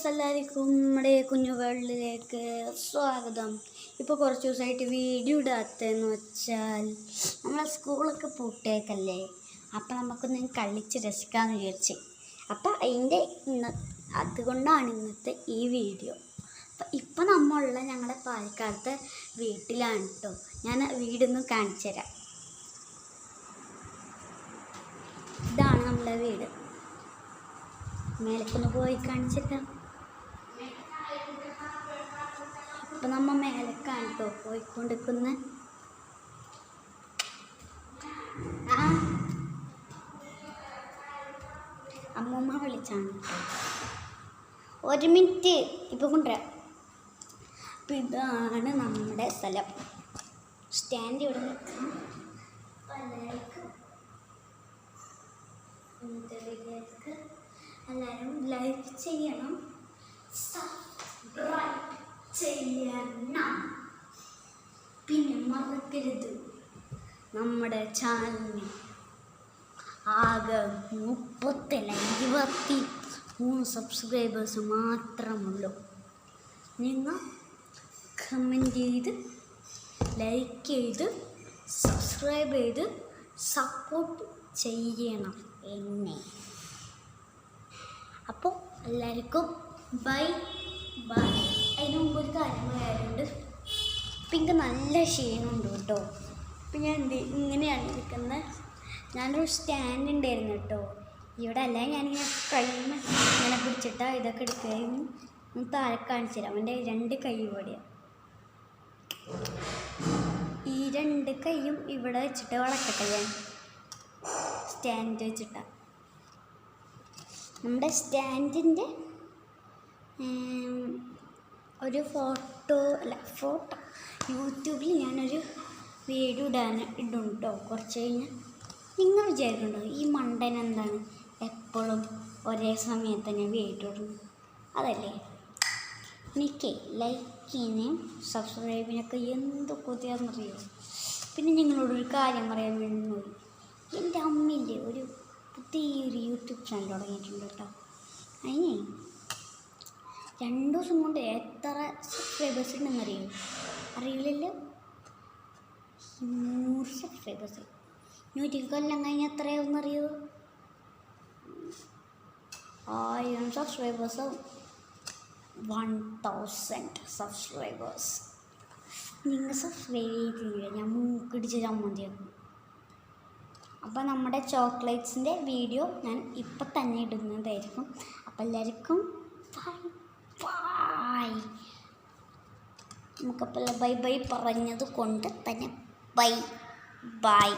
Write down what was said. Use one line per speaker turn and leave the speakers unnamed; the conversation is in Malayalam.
ഗൈസ്, എല്ലാവർക്കും നമ്മുടെ കുഞ്ഞു വേൾഡിലേക്ക് സ്വാഗതം. ഇപ്പോൾ കുറച്ച് ദിവസമായിട്ട് വീഡിയോ ഇടാത്തതെന്ന് വെച്ചാൽ നമ്മളെ സ്കൂളൊക്കെ പൂട്ടേക്കല്ലേ, അപ്പം നമുക്കൊന്ന് കളിച്ച് രസിക്കാമെന്ന് വിചാരിച്ച്. അപ്പം അതുകൊണ്ടാണ് ഇന്നത്തെ ഈ വീഡിയോ. അപ്പം ഇപ്പം നമ്മളുള്ള ഞങ്ങളുടെ പാലക്കാടത്തെ വീട്ടിലാണ് കേട്ടോ. ഞാൻ വീടൊന്ന് കാണിച്ചു തരാം. ഇതാണ് നമ്മളെ വീട്. മേലേക്കൊന്ന് പോയി കാണിച്ചേക്കാം. അപ്പം നമ്മൾ മേലേക്കാണ് കേട്ടോ പോയിക്കൊണ്ടിരിക്കുന്ന. അമ്മൂമ്മ വിളിച്ചാണ്. ഒരു മിനിറ്റ്, ഇപ്പം കൊണ്ടുവരാം. അപ്പം ഇതാണ് നമ്മുടെ സ്ഥലം. സ്റ്റാൻഡ് ഇവിടെ നിൽക്കാം. എല്ലാവരും ലൈക്ക് ചെയ്യണം, സബ്സ്ക്രൈബ് ചെയ്യണം. പിന്നെ മറക്കരുത്, നമ്മുടെ ചാനലിന് ആകെ 23 സബ്സ്ക്രൈബേഴ്സ് മാത്രമുള്ളൂ. നിങ്ങൾ കമൻറ്റ് ചെയ്ത് ലൈക്ക് ചെയ്ത് സബ്സ്ക്രൈബ് ചെയ്ത് സപ്പോർട്ട് ചെയ്യണം എന്നെ. അപ്പോൾ എല്ലാവർക്കും ബൈ ബൈ. അതിന് മുമ്പ് ഒരു കാര്യം പറയാറുണ്ട്. അപ്പം എനിക്ക് നല്ല ക്ഷീണമുണ്ട് കേട്ടോ. അപ്പം ഞാൻ ഇങ്ങനെയാണ് ഇരിക്കുന്നത്. ഞാനൊരു സ്റ്റാൻഡ് ഉണ്ടായിരുന്നു കേട്ടോ ഇവിടെ. അല്ല, ഞാനിങ്ങനെ കൈന്ന് ഇങ്ങനെ പിടിച്ചിട്ടാണ് ഇതൊക്കെ എടുക്കുകയായിരുന്നു. താഴെ കാണിച്ചു തരാം. എൻ്റെ 2 കൈ ഇവിടെയാണ്. ഈ 2 കൈയും ഇവിടെ വെച്ചിട്ട് വളക്കട്ടെ. ഞാൻ സ്റ്റാൻഡ് വെച്ചിട്ടാണ്. നമ്മുടെ സ്റ്റാൻഡിൻ്റെ ഒരു ഫോട്ടോ യൂട്യൂബിൽ ഞാനൊരു വീഡിയോ ഇടും കേട്ടോ കുറച്ച് കഴിഞ്ഞാൽ. നിങ്ങൾ വിചാരിക്കുന്നുണ്ടോ ഈ മണ്ടൻ എന്താണ് എപ്പോഴും ഒരേ സമയത്ത് തന്നെ വീഡിയോ ഇടുന്നു? അതല്ലേ, എനിക്ക് ലൈക്കിനെയും സബ്സ്ക്രൈബിനൊക്കെ എന്ത് കൊതിയാണെന്നറിയോ. പിന്നെ നിങ്ങളോടൊരു കാര്യം പറയാൻ വേണ്ടി പോയി. എൻ്റെ അമ്മയില്ലേ ഒരു പുതിയൊരു യൂട്യൂബ് ചാനൽ തുടങ്ങിയിട്ടുണ്ട് കേട്ടോ. അതിന് 2 ദിവസം കൊണ്ട് എത്ര സബ്സ്ക്രൈബേഴ്സ് ഉണ്ടെന്നറിയോ? അറിയില്ലല്ലോ. 100 സബ്സ്ക്രൈബേഴ്സ്. 100 കൊല്ലം കഴിഞ്ഞ് എത്രയാവുമെന്നറിയോ? 1000 സബ്സ്ക്രൈബേഴ്സ്. 1000 സബ്സ്ക്രൈബേഴ്സ്. നിങ്ങൾ സബ്സ്ക്രൈബ് ചെയ്തില്ല, ഞാൻ മൂക്കിടിച്ച് ചമ്മന്തിയാക്കും. അപ്പോൾ നമ്മുടെ ചോക്ലേറ്റ്സിൻ്റെ വീഡിയോ ഞാൻ ഇപ്പം തന്നെ ഇടുന്നതായിരിക്കും. അപ്പോൾ എല്ലാവർക്കും ബൈ ബൈ. നമുക്കപ്പോൾ ബൈ ബൈ പറഞ്ഞത് കൊണ്ട് തന്നെ ബൈ ബൈ.